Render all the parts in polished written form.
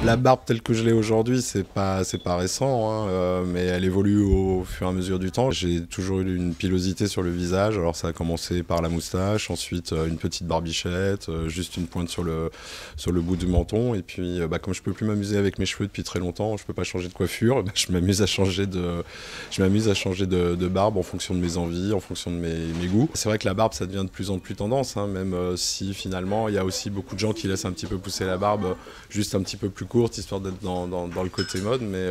La barbe telle que je l'ai aujourd'hui, c'est pas récent, hein, mais elle évolue au fur et à mesure du temps. J'ai toujours eu une pilosité sur le visage. Alors ça a commencé par la moustache, ensuite une petite barbichette, juste une pointe sur le bout du menton. Et puis, comme je peux plus m'amuser avec mes cheveux depuis très longtemps, je peux pas changer de coiffure. Je m'amuse à changer de barbe en fonction de mes envies, en fonction de mes goûts. C'est vrai que la barbe, ça devient de plus en plus tendance, hein, même si finalement il y a aussi beaucoup de gens qui laissent un petit peu pousser la barbe juste un petit peu plus courte, histoire d'être dans le côté mode, mais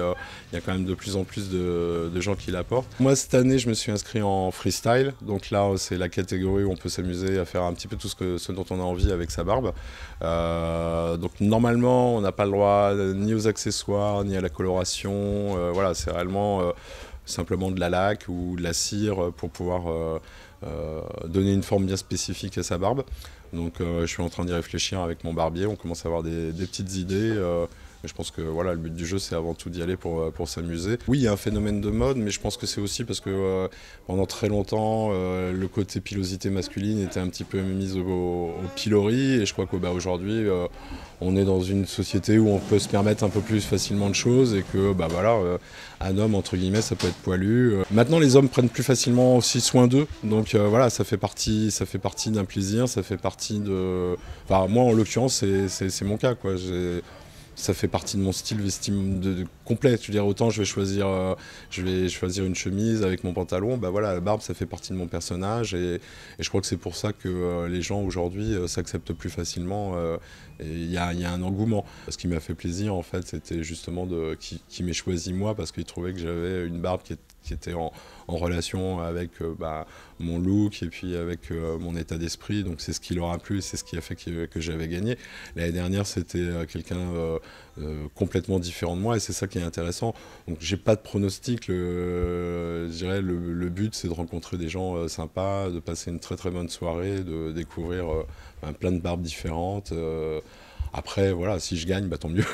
il y a quand même de plus en plus de gens qui la portent. Moi, cette année, je me suis inscrit en freestyle, donc là, c'est la catégorie où on peut s'amuser à faire un petit peu ce dont on a envie avec sa barbe. Donc normalement, on n'a pas le droit ni aux accessoires, ni à la coloration. Voilà, c'est réellement simplement de la laque ou de la cire pour pouvoir donner une forme bien spécifique à sa barbe. Donc je suis en train d'y réfléchir avec mon barbier, on commence à avoir des petites idées. Mais je pense que voilà, le but du jeu, c'est avant tout d'y aller pour s'amuser. Oui, il y a un phénomène de mode, mais je pense que c'est aussi parce que pendant très longtemps, le côté pilosité masculine était un petit peu mis au pilori. Et je crois qu'aujourd'hui, on est dans une société où on peut se permettre un peu plus facilement de choses et que un homme, entre guillemets, ça peut être poilu. Maintenant, les hommes prennent plus facilement aussi soin d'eux. Donc voilà, ça fait partie d'un plaisir, ça fait partie de... Enfin, moi, en l'occurrence, c'est mon cas, quoi. Ça fait partie de mon style vestimentaire complet. Je veux dire, autant je vais choisir une chemise avec mon pantalon, voilà, la barbe, ça fait partie de mon personnage et je crois que c'est pour ça que les gens aujourd'hui s'acceptent plus facilement et il y a un engouement. Ce qui m'a fait plaisir, en fait, c'était justement qui m'ait choisi moi parce qu'il trouvait que j'avais une barbe qui était en relation avec mon look et puis avec mon état d'esprit. Donc c'est ce qui leur a plu, c'est ce qui a fait que j'avais gagné. L'année dernière, c'était quelqu'un complètement différent de moi et c'est ça qui est intéressant. Donc j'ai pas de pronostic. Je dirais le but, c'est de rencontrer des gens sympas, de passer une très très bonne soirée, de découvrir plein de barbes différentes. Après, voilà, si je gagne, tant mieux.